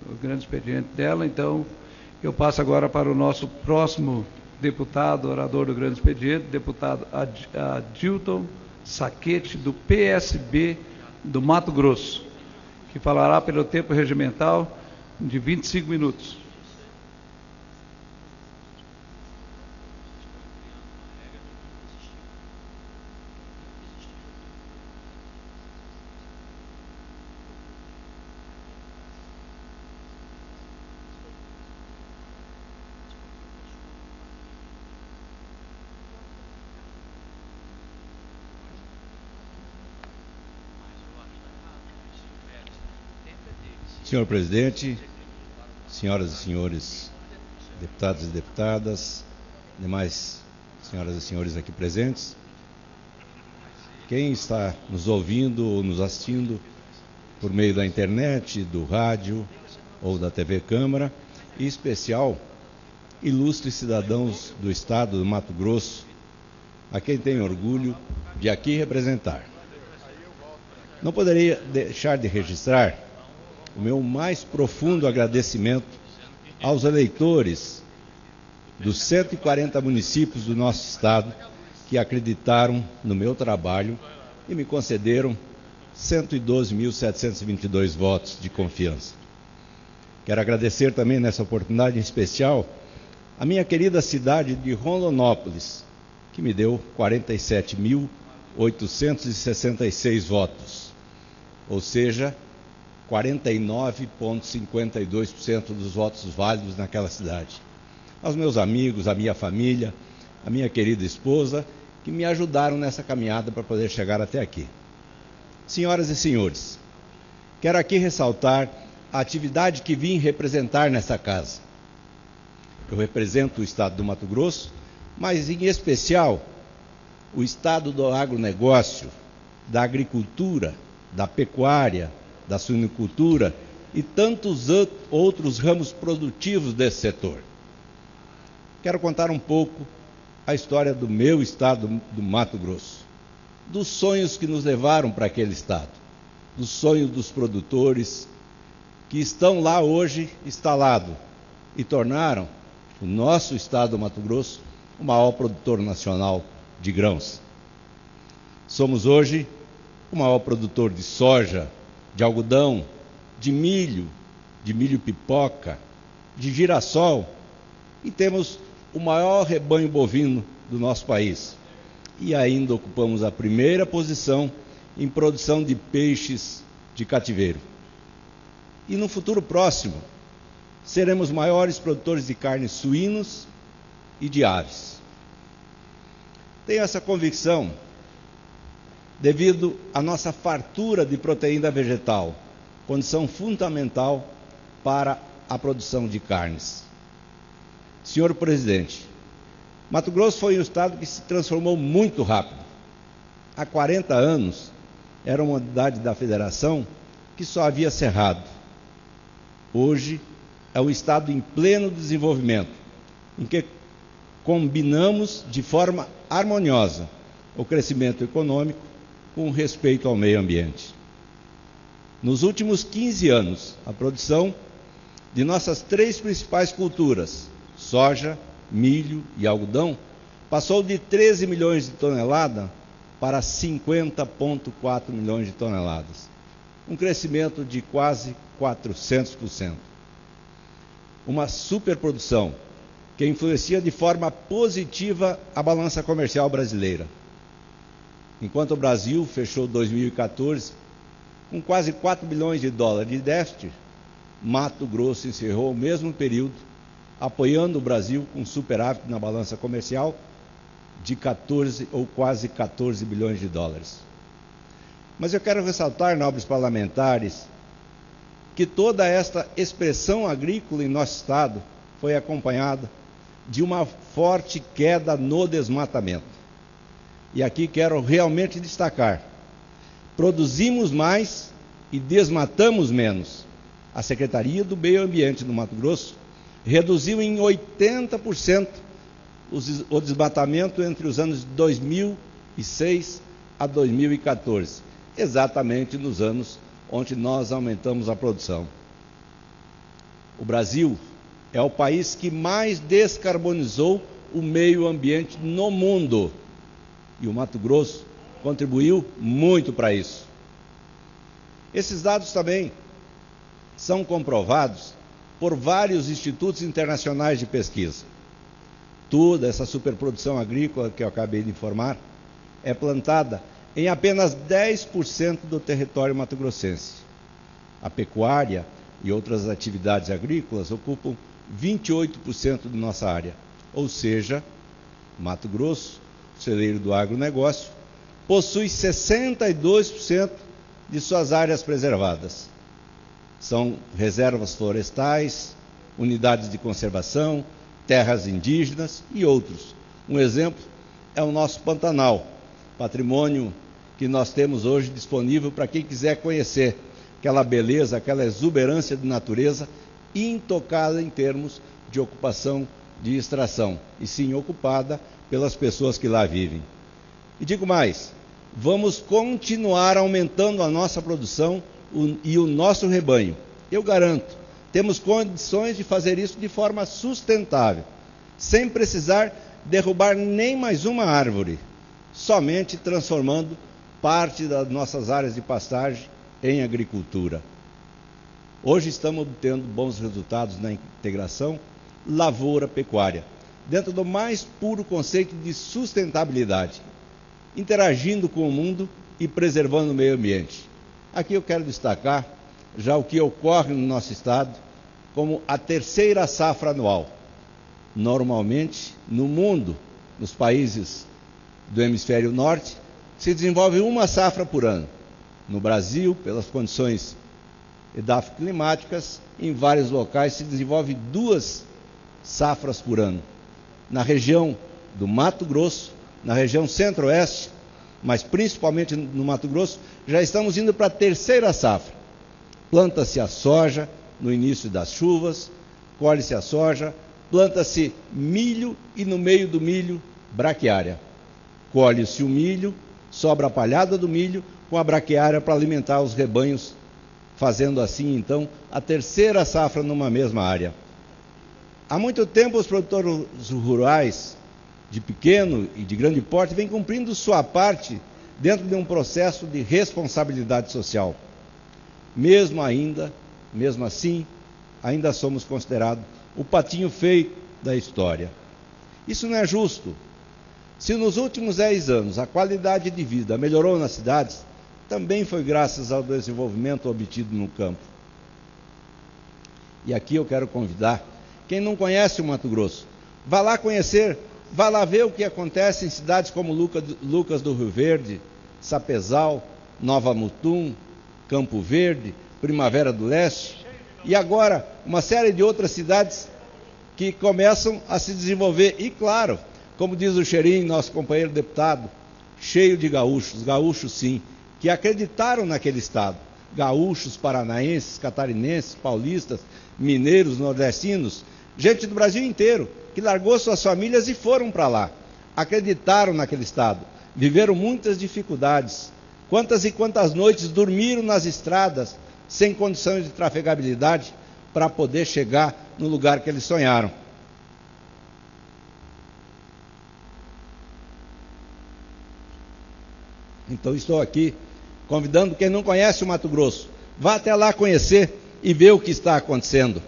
o grande expediente dela. Então, eu passo agora para o nosso próximo deputado, orador do grande expediente, deputado Adilton Saquete, do PSB do Mato Grosso, que falará pelo tempo regimental de 25 minutos. Senhor presidente, senhoras e senhores deputados e deputadas, demais senhoras e senhores aqui presentes, quem está nos ouvindo ou nos assistindo por meio da internet, do rádio ou da TV Câmara, em especial, ilustres cidadãos do estado do Mato Grosso, a quem tenho orgulho de aqui representar. Não poderia deixar de registrar o meu mais profundo agradecimento aos eleitores dos 140 municípios do nosso estado que acreditaram no meu trabalho e me concederam 112.722 votos de confiança. Quero agradecer também nessa oportunidade em especial a minha querida cidade de Rondonópolis, que me deu 47.866 votos, ou seja, 49,52% dos votos válidos naquela cidade. Aos meus amigos, à minha família, à minha querida esposa, que me ajudaram nessa caminhada para poder chegar até aqui. Senhoras e senhores, quero aqui ressaltar a atividade que vim representar nessa casa. Eu represento o estado do Mato Grosso, mas em especial o estado do agronegócio, da agricultura, da pecuária, da suinicultura e tantos outros ramos produtivos desse setor. Quero contar um pouco a história do meu estado do Mato Grosso, dos sonhos que nos levaram para aquele estado, dos sonhos dos produtores que estão lá hoje instalados e tornaram o nosso estado do Mato Grosso o maior produtor nacional de grãos. Somos hoje o maior produtor de soja, de algodão, de milho pipoca, de girassol, e temos o maior rebanho bovino do nosso país. E ainda ocupamos a primeira posição em produção de peixes de cativeiro. E no futuro próximo, seremos maiores produtores de carnes suínos e de aves. Tenho essa convicção devido à nossa fartura de proteína vegetal, condição fundamental para a produção de carnes. Senhor presidente, Mato Grosso foi um estado que se transformou muito rápido. Há 40 anos, era uma unidade da federação que só havia cerrado. Hoje, é um estado em pleno desenvolvimento, em que combinamos de forma harmoniosa o crescimento econômico com respeito ao meio ambiente. Nos últimos 15 anos, a produção de nossas três principais culturas, soja, milho e algodão, passou de 13 milhões de toneladas para 50,4 milhões de toneladas, um crescimento de quase 400%. Uma superprodução que influencia de forma positiva a balança comercial brasileira. Enquanto o Brasil fechou 2014 com quase 4 bilhões de dólares de déficit, Mato Grosso encerrou o mesmo período apoiando o Brasil com superávit na balança comercial de 14 ou quase 14 bilhões de dólares. Mas eu quero ressaltar, nobres parlamentares, que toda esta expressão agrícola em nosso estado foi acompanhada de uma forte queda no desmatamento. E aqui quero realmente destacar: produzimos mais e desmatamos menos. A Secretaria do Meio Ambiente do Mato Grosso reduziu em 80% o desmatamento entre os anos de 2006 a 2014, exatamente nos anos onde nós aumentamos a produção. O Brasil é o país que mais descarbonizou o meio ambiente no mundo. E o Mato Grosso contribuiu muito para isso. Esses dados também são comprovados por vários institutos internacionais de pesquisa. Toda essa superprodução agrícola que eu acabei de informar é plantada em apenas 10% do território mato-grossense. A pecuária e outras atividades agrícolas ocupam 28% de nossa área. Ou seja, Mato Grosso, celeiro do agronegócio, possui 62% de suas áreas preservadas. São reservas florestais, unidades de conservação, terras indígenas e outros. Um exemplo é o nosso Pantanal, patrimônio que nós temos hoje disponível para quem quiser conhecer aquela beleza, aquela exuberância de natureza intocada em termos de ocupação de extração, e sim ocupada pelas pessoas que lá vivem. E digo mais, vamos continuar aumentando a nossa produção e o nosso rebanho. Eu garanto, temos condições de fazer isso de forma sustentável, sem precisar derrubar nem mais uma árvore, somente transformando parte das nossas áreas de pastagem em agricultura. Hoje estamos obtendo bons resultados na integração lavoura-pecuária, dentro do mais puro conceito de sustentabilidade, interagindo com o mundo e preservando o meio ambiente. Aqui eu quero destacar já o que ocorre no nosso estado como a terceira safra anual. Normalmente, no mundo, nos países do hemisfério norte, se desenvolve uma safra por ano. No Brasil, pelas condições edafoclimáticas, em vários locais se desenvolve 2 safras por ano. Na região do Mato Grosso, na região centro-oeste, mas principalmente no Mato Grosso, já estamos indo para a terceira safra. Planta-se a soja no início das chuvas, colhe-se a soja, planta-se milho e no meio do milho, braquiária. Colhe-se o milho, sobra a palhada do milho com a braquiária para alimentar os rebanhos, fazendo assim, então, a terceira safra numa mesma área. Há muito tempo os produtores rurais de pequeno e de grande porte vêm cumprindo sua parte dentro de um processo de responsabilidade social. Mesmo assim, ainda somos considerados o patinho feio da história. Isso não é justo. Se nos últimos 10 anos a qualidade de vida melhorou nas cidades, também foi graças ao desenvolvimento obtido no campo. E aqui eu quero convidar quem não conhece o Mato Grosso, vá lá conhecer, vá lá ver o que acontece em cidades como Lucas do Rio Verde, Sapezal, Nova Mutum, Campo Verde, Primavera do Leste, e agora uma série de outras cidades que começam a se desenvolver. E claro, como diz o Xerim, nosso companheiro deputado, cheio de gaúchos, gaúchos sim, que acreditaram naquele estado, gaúchos, paranaenses, catarinenses, paulistas, mineiros, nordestinos, gente do Brasil inteiro, que largou suas famílias e foram para lá, acreditaram naquele estado, viveram muitas dificuldades, quantas e quantas noites dormiram nas estradas, sem condições de trafegabilidade, para poder chegar no lugar que eles sonharam. Então estou aqui convidando quem não conhece o Mato Grosso, vá até lá conhecer e ver o que está acontecendo.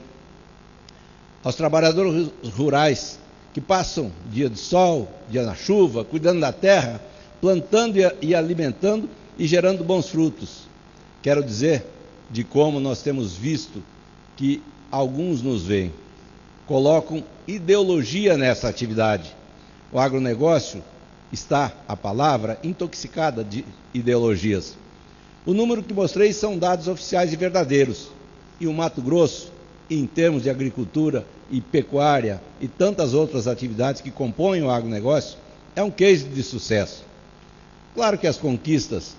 Aos trabalhadores rurais que passam dia de sol, dia na chuva, cuidando da terra, plantando e alimentando e gerando bons frutos. Quero dizer de como nós temos visto que alguns nos veem, colocam ideologia nessa atividade. O agronegócio está, a palavra, intoxicada de ideologias. O número que mostrei são dados oficiais e verdadeiros. E o Mato Grosso, em termos de agricultura e pecuária e tantas outras atividades que compõem o agronegócio, é um case de sucesso. Claro que as conquistas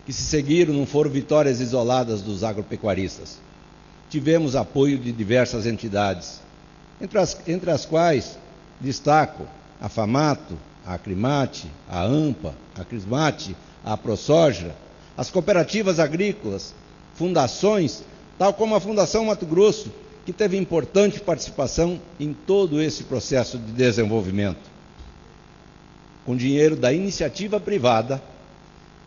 que se seguiram não foram vitórias isoladas dos agropecuaristas. Tivemos apoio de diversas entidades, entre as quais destaco a FAMATO, a Acrimate, a AMPA, a Crismate, a ProSoja, as cooperativas agrícolas, fundações, tal como a Fundação Mato Grosso, que teve importante participação em todo esse processo de desenvolvimento. Com dinheiro da iniciativa privada,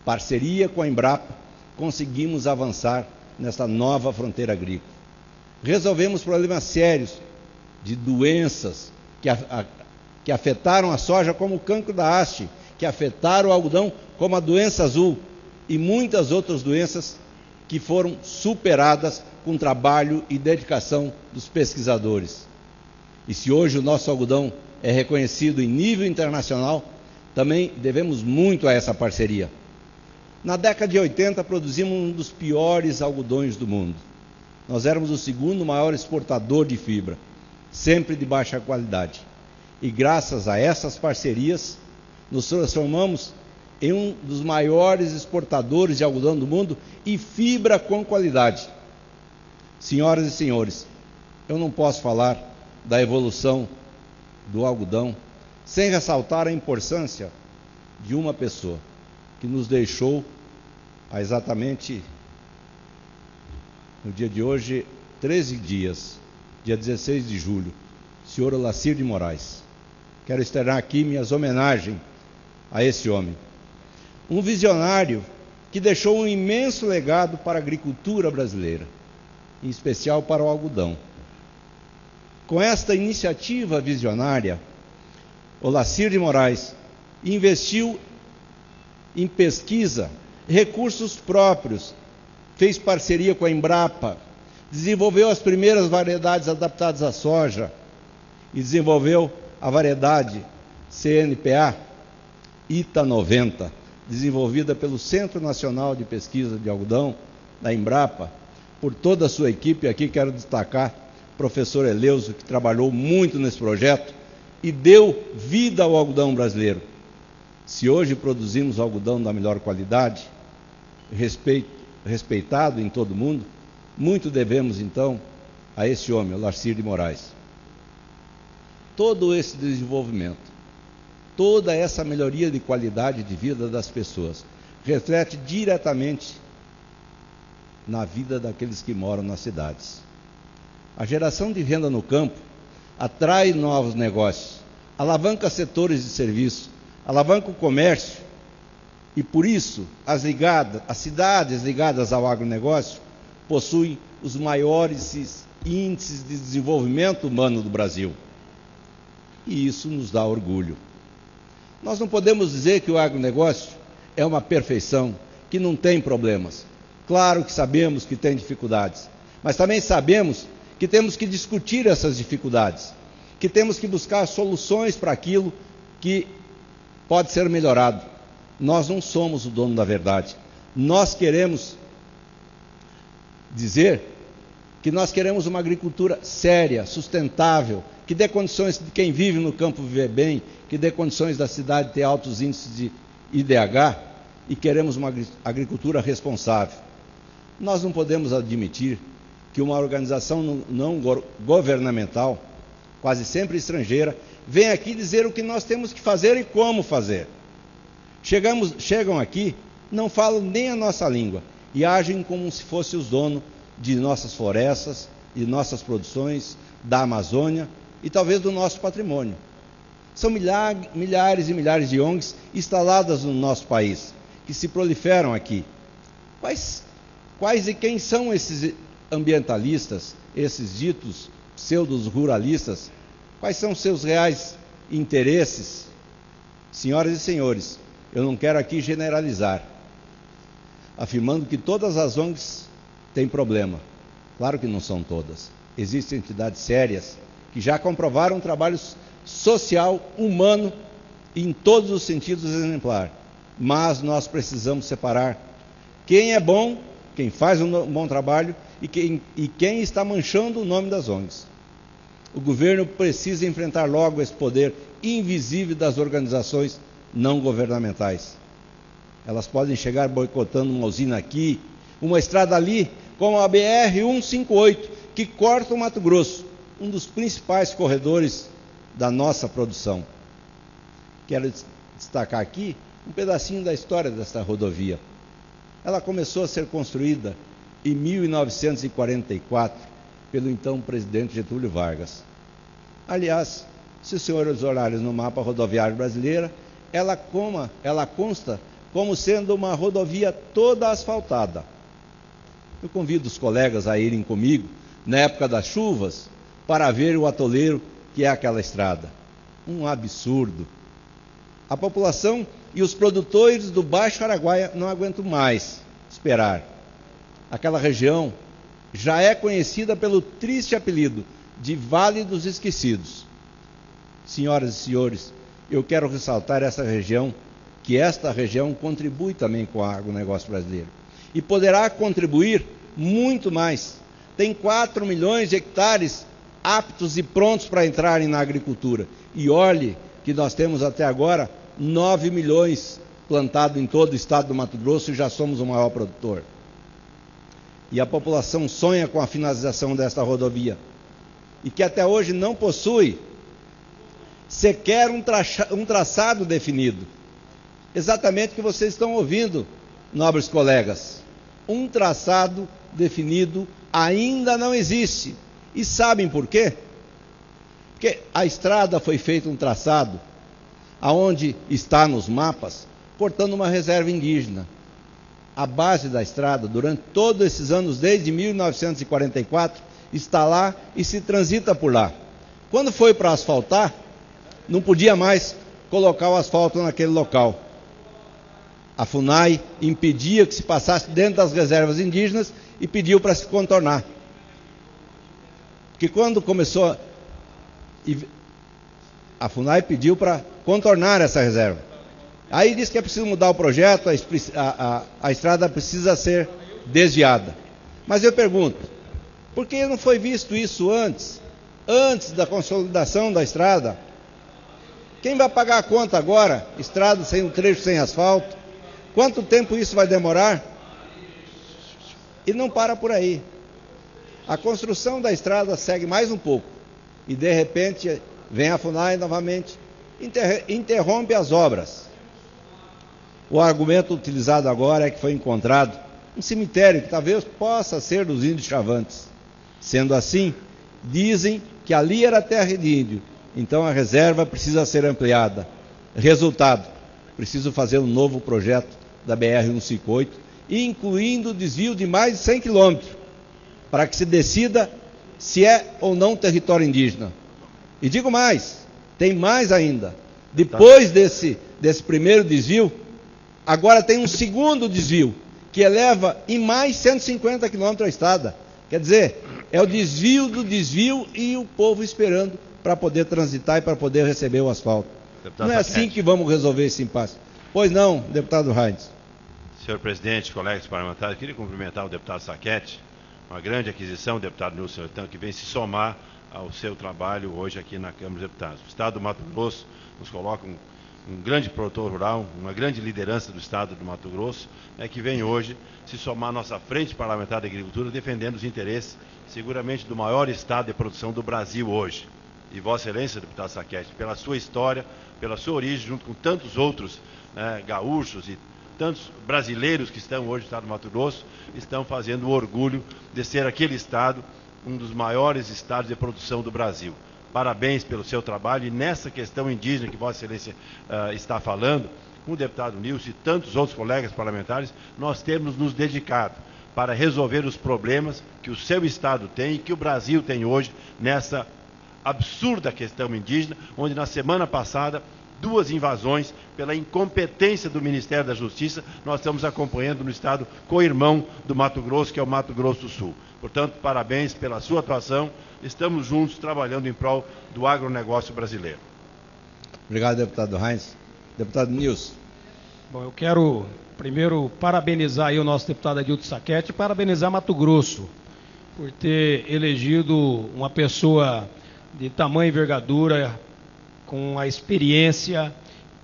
parceria com a Embrapa, conseguimos avançar nessa nova fronteira agrícola. Resolvemos problemas sérios de doenças que afetaram a soja, como o cancro da haste, que afetaram o algodão, como a doença azul, e muitas outras doenças que foram superadas com trabalho e dedicação dos pesquisadores. E se hoje o nosso algodão é reconhecido em nível internacional, também devemos muito a essa parceria. Na década de 80, produzimos um dos piores algodões do mundo. Nós éramos o segundo maior exportador de fibra, sempre de baixa qualidade. E graças a essas parcerias, nos transformamos em um dos maiores exportadores de algodão do mundo e fibra com qualidade. Senhoras e senhores, eu não posso falar da evolução do algodão sem ressaltar a importância de uma pessoa que nos deixou há exatamente, no dia de hoje, 13 dias, dia 16 de julho, o senhor Olacir de Moraes. Quero externar aqui minhas homenagens a esse homem. Um visionário que deixou um imenso legado para a agricultura brasileira, em especial para o algodão. Com esta iniciativa visionária, Olacir de Moraes investiu em pesquisa, recursos próprios, fez parceria com a Embrapa, desenvolveu as primeiras variedades adaptadas à soja e desenvolveu a variedade CNPA ITA 90, desenvolvida pelo Centro Nacional de Pesquisa de Algodão, da Embrapa, por toda a sua equipe. Aqui quero destacar o professor Eleuso, que trabalhou muito nesse projeto e deu vida ao algodão brasileiro. Se hoje produzimos algodão da melhor qualidade, respeitado em todo o mundo, muito devemos então a esse homem, Olacir de Moraes. Todo esse desenvolvimento, toda essa melhoria de qualidade de vida das pessoas, reflete diretamente na vida daqueles que moram nas cidades. A geração de renda no campo atrai novos negócios, alavanca setores de serviço, alavanca o comércio, e por isso as cidades ligadas ao agronegócio possuem os maiores índices de desenvolvimento humano do Brasil. E isso nos dá orgulho. Nós não podemos dizer que o agronegócio é uma perfeição, que não tem problemas. Claro que sabemos que tem dificuldades, mas também sabemos que temos que discutir essas dificuldades, que temos que buscar soluções para aquilo que pode ser melhorado. Nós não somos o dono da verdade. Nós queremos dizer que nós queremos uma agricultura séria, sustentável, que dê condições de quem vive no campo viver bem, que dê condições da cidade ter altos índices de IDH, e queremos uma agricultura responsável. Nós não podemos admitir que uma organização não governamental, quase sempre estrangeira, venha aqui dizer o que nós temos que fazer e como fazer. Chegam aqui, não falam nem a nossa língua e agem como se fossem os donos de nossas florestas, de nossas produções, da Amazônia e talvez do nosso patrimônio. São milhares e milhares de ONGs instaladas no nosso país, que se proliferam aqui. Quais e quem são esses ambientalistas, esses ditos pseudos ruralistas? Quais são seus reais interesses? Senhoras e senhores, eu não quero aqui generalizar, afirmando que todas as ONGs têm problema. Claro que não são todas. Existem entidades sérias que já comprovaram um trabalho social, humano, em todos os sentidos exemplar. Mas nós precisamos separar quem é bom, quem faz um bom trabalho e quem está manchando o nome das ONGs. O governo precisa enfrentar logo esse poder invisível das organizações não governamentais. Elas podem chegar boicotando uma usina aqui, uma estrada ali, como a BR-158, que corta o Mato Grosso, um dos principais corredores da nossa produção. Quero destacar aqui um pedacinho da história desta rodovia. Ela começou a ser construída em 1944, pelo então presidente Getúlio Vargas. Aliás, se os senhores olharem no mapa rodoviário brasileiro, ela consta como sendo uma rodovia toda asfaltada. Eu convido os colegas a irem comigo, na época das chuvas, para ver o atoleiro que é aquela estrada. Um absurdo. A população e os produtores do Baixo Araguaia não aguentam mais esperar. Aquela região já é conhecida pelo triste apelido de Vale dos Esquecidos. Senhoras e senhores, eu quero ressaltar essa região, que esta região contribui também com o agronegócio brasileiro. E poderá contribuir muito mais. Tem 4 milhões de hectares aptos e prontos para entrarem na agricultura. E olhe que nós temos até agora 9 milhões plantados em todo o estado do Mato Grosso e já somos o maior produtor. E a população sonha com a finalização desta rodovia. E que até hoje não possui sequer um traçado definido. Exatamente o que vocês estão ouvindo, nobres colegas. Um traçado definido ainda não existe. E sabem por quê? Porque a estrada foi feita um traçado, aonde está nos mapas, cortando uma reserva indígena. A base da estrada, durante todos esses anos, desde 1944, está lá e se transita por lá. Quando foi para asfaltar, não podia mais colocar o asfalto naquele local. A FUNAI impedia que se passasse dentro das reservas indígenas e pediu para se contornar. Porque quando começou, a FUNAI pediu para contornar essa reserva. Aí disse que é preciso mudar o projeto, a estrada precisa ser desviada. Mas eu pergunto, por que não foi visto isso antes da consolidação da estrada? Quem vai pagar a conta agora? Estrada sem um trecho sem asfalto? Quanto tempo isso vai demorar? E não para por aí. A construção da estrada segue mais um pouco. E de repente vem a FUNAI novamente, interrompe as obras. O argumento utilizado agora é que foi encontrado um cemitério que talvez possa ser dos índios Chavantes. Sendo assim, dizem que ali era terra de índio, então a reserva precisa ser ampliada. Resultado, preciso fazer um novo projeto da BR-158, incluindo o desvio de mais de 100 quilômetros, para que se decida se é ou não território indígena. E digo mais, tem mais ainda. Depois desse primeiro desvio, agora tem um segundo desvio, que eleva em mais 150 quilômetros a estrada. Quer dizer, é o desvio do desvio e o povo esperando para poder transitar e para poder receber o asfalto. Deputado não é assim que vamos resolver esse impasse. Pois não, deputado Heinz. Senhor presidente, colegas parlamentares, queria cumprimentar o deputado Sacchetti, uma grande aquisição, o deputado Nilson Sertão, que vem se somar ao seu trabalho hoje aqui na Câmara dos Deputados. O Estado do Mato Grosso nos coloca um grande produtor rural, uma grande liderança do Estado do Mato Grosso, que vem hoje se somar à nossa frente parlamentar da agricultura, defendendo os interesses, seguramente, do maior estado de produção do Brasil hoje. E Vossa Excelência, deputado Sacchetti, pela sua história, pela sua origem, junto com tantos outros gaúchos e tantos brasileiros que estão hoje no estado do Mato Grosso, estão fazendo o orgulho de ser aquele estado, um dos maiores estados de produção do Brasil. Parabéns pelo seu trabalho, e nessa questão indígena que Vossa Excelência está falando, com o deputado Nilson e tantos outros colegas parlamentares, nós temos nos dedicado para resolver os problemas que o seu estado tem e que o Brasil tem hoje nessa absurda questão indígena, onde na semana passada 2 invasões, pela incompetência do Ministério da Justiça, nós estamos acompanhando no estado co-irmão do Mato Grosso, que é o Mato Grosso do Sul. Portanto, parabéns pela sua atuação, estamos juntos trabalhando em prol do agronegócio brasileiro. Obrigado, deputado Heinz. Deputado Nilson. Bom, eu quero primeiro parabenizar aí o nosso deputado Adilto Sacchetti e parabenizar Mato Grosso por ter elegido uma pessoa de tamanha envergadura, com a experiência,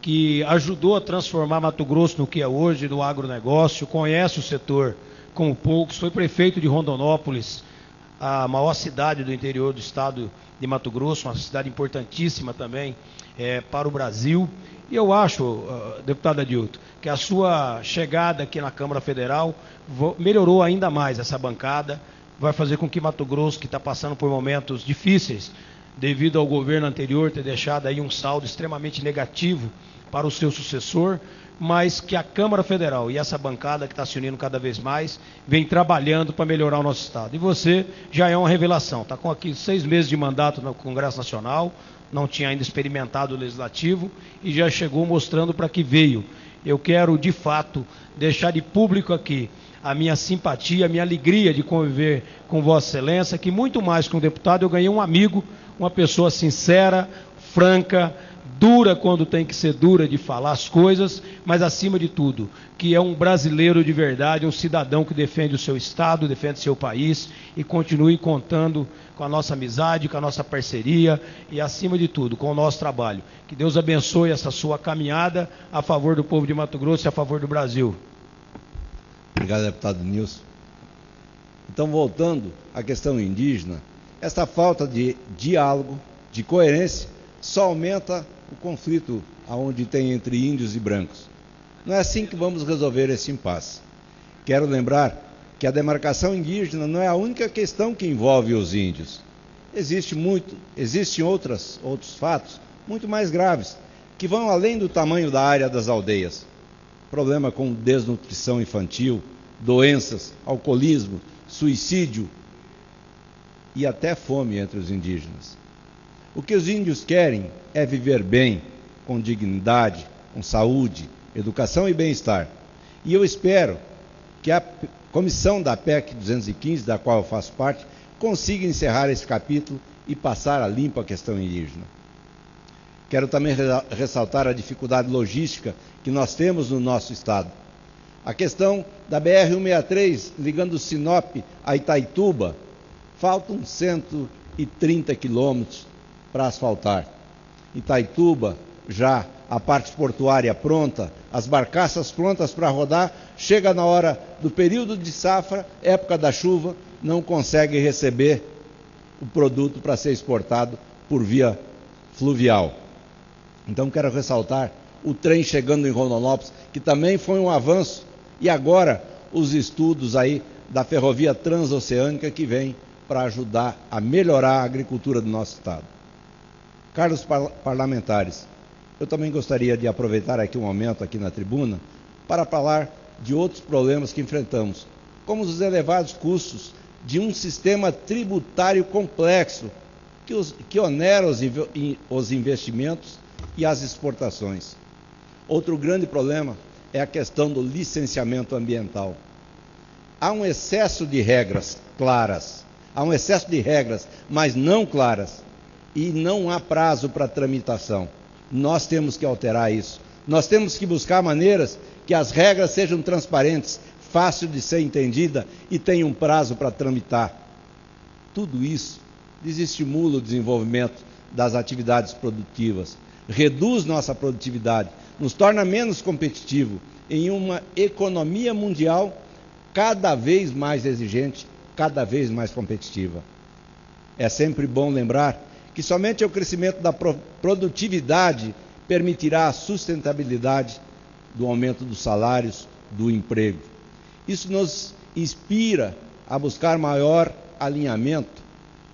que ajudou a transformar Mato Grosso no que é hoje, no agronegócio, conhece o setor como poucos, foi prefeito de Rondonópolis, a maior cidade do interior do estado de Mato Grosso, uma cidade importantíssima também para o Brasil. E eu acho, deputado Adilto, que a sua chegada aqui na Câmara Federal melhorou ainda mais essa bancada, vai fazer com que Mato Grosso, que está passando por momentos difíceis, devido ao governo anterior ter deixado aí um saldo extremamente negativo para o seu sucessor, mas que a Câmara Federal e essa bancada que está se unindo cada vez mais, vem trabalhando para melhorar o nosso Estado. E você já é uma revelação, está com aqui 6 meses de mandato no Congresso Nacional, não tinha ainda experimentado o Legislativo e já chegou mostrando para que veio. Eu quero, de fato, deixar de público aqui a minha simpatia, a minha alegria de conviver com Vossa Excelência, que muito mais que um deputado, eu ganhei um amigo, uma pessoa sincera, franca, dura quando tem que ser dura de falar as coisas, mas acima de tudo, que é um brasileiro de verdade, um cidadão que defende o seu Estado, defende o seu país e continue contando com a nossa amizade, com a nossa parceria e, acima de tudo, com o nosso trabalho. Que Deus abençoe essa sua caminhada a favor do povo de Mato Grosso e a favor do Brasil. Obrigado, deputado Nilson. Então, voltando à questão indígena, essa falta de diálogo, de coerência, só aumenta o conflito aonde tem entre índios e brancos. Não é assim que vamos resolver esse impasse. Quero lembrar que a demarcação indígena não é a única questão que envolve os índios. Existem outros fatos muito mais graves, que vão além do tamanho da área das aldeias. Problema com desnutrição infantil, doenças, alcoolismo, suicídio e até fome entre os indígenas. O que os índios querem é viver bem, com dignidade, com saúde, educação e bem-estar. E eu espero que a comissão da PEC 215, da qual eu faço parte, consiga encerrar esse capítulo e passar a limpo a questão indígena. Quero também ressaltar a dificuldade logística que nós temos no nosso estado. A questão da BR-163, ligando Sinop a Itaituba, faltam 130 quilômetros para asfaltar. Itaituba, já a parte portuária pronta, as barcaças prontas para rodar, chega na hora do período de safra, época da chuva, não consegue receber o produto para ser exportado por via fluvial. Então quero ressaltar o trem chegando em Rondonópolis, que também foi um avanço, e agora os estudos aí da ferrovia transoceânica que vem para ajudar a melhorar a agricultura do nosso estado. Caros parlamentares, eu também gostaria de aproveitar aqui um momento aqui na tribuna para falar de outros problemas que enfrentamos, como os elevados custos de um sistema tributário complexo que onera os investimentos e as exportações. Outro grande problema é a questão do licenciamento ambiental. Há um excesso de regras claras, mas não claras, e não há prazo para tramitação. Nós temos que alterar isso. Nós temos que buscar maneiras que as regras sejam transparentes, fácil de ser entendida e tenham um prazo para tramitar. Tudo isso desestimula o desenvolvimento das atividades produtivas, reduz nossa produtividade, nos torna menos competitivo em uma economia mundial cada vez mais exigente, cada vez mais competitiva. É sempre bom lembrar que somente o crescimento da produtividade permitirá a sustentabilidade do aumento dos salários, do emprego. Isso nos inspira a buscar maior alinhamento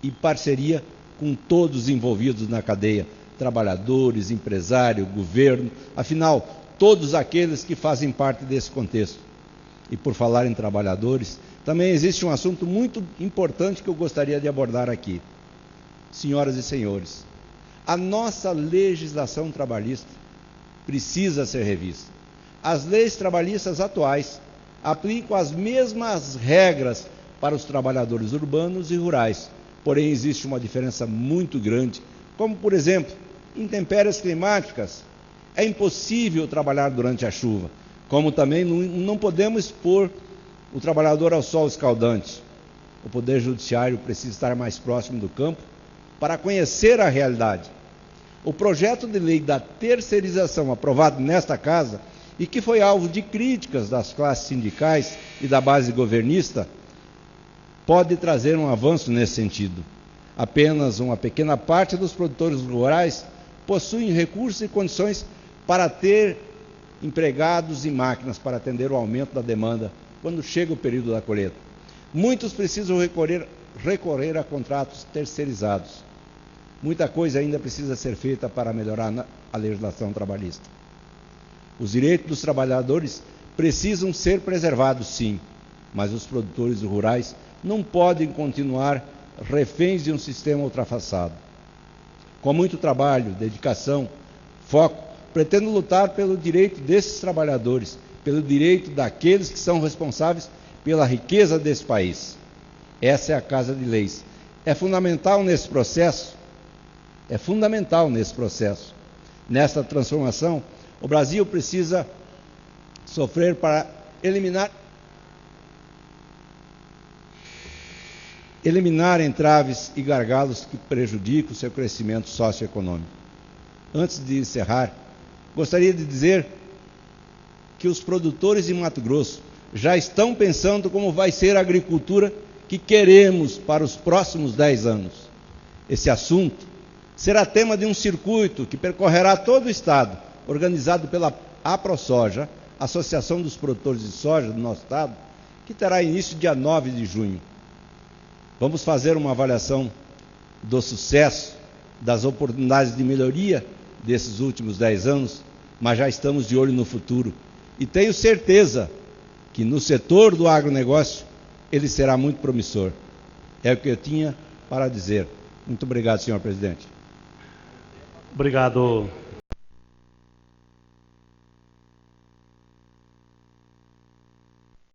e parceria com todos os envolvidos na cadeia, trabalhadores, empresário, governo, afinal, todos aqueles que fazem parte desse contexto. E por falar em trabalhadores, também existe um assunto muito importante que eu gostaria de abordar aqui. Senhoras e senhores, a nossa legislação trabalhista precisa ser revista. As leis trabalhistas atuais aplicam as mesmas regras para os trabalhadores urbanos e rurais, porém existe uma diferença muito grande, como por exemplo, intempéries climáticas. É impossível trabalhar durante a chuva, como também não podemos expor o trabalhador ao sol escaldante. O Poder Judiciário precisa estar mais próximo do campo para conhecer a realidade. O projeto de lei da terceirização aprovado nesta casa e que foi alvo de críticas das classes sindicais e da base governista, pode trazer um avanço nesse sentido. Apenas uma pequena parte dos produtores rurais possuem recursos e condições para ter empregados e máquinas para atender o aumento da demanda quando chega o período da colheita. Muitos precisam recorrer a contratos terceirizados. Muita coisa ainda precisa ser feita para melhorar a legislação trabalhista. Os direitos dos trabalhadores precisam ser preservados, sim, mas os produtores rurais não podem continuar reféns de um sistema ultrapassado. Com muito trabalho, dedicação, foco, pretendo lutar pelo direito desses trabalhadores, pelo direito daqueles que são responsáveis pela riqueza desse país. Essa é a Casa de Leis. É fundamental nesse processo, nessa transformação, o Brasil precisa sofrer para eliminar entraves e gargalos que prejudicam o seu crescimento socioeconômico. Antes de encerrar, gostaria de dizer que os produtores de Mato Grosso já estão pensando como vai ser a agricultura que queremos para os próximos 10 anos. Esse assunto será tema de um circuito que percorrerá todo o estado, organizado pela AproSoja, Associação dos Produtores de Soja do nosso estado, que terá início dia 9 de junho. Vamos fazer uma avaliação do sucesso, das oportunidades de melhoria desses últimos 10 anos, mas já estamos de olho no futuro. E tenho certeza que no setor do agronegócio ele será muito promissor. É o que eu tinha para dizer. Muito obrigado, senhor presidente. Obrigado,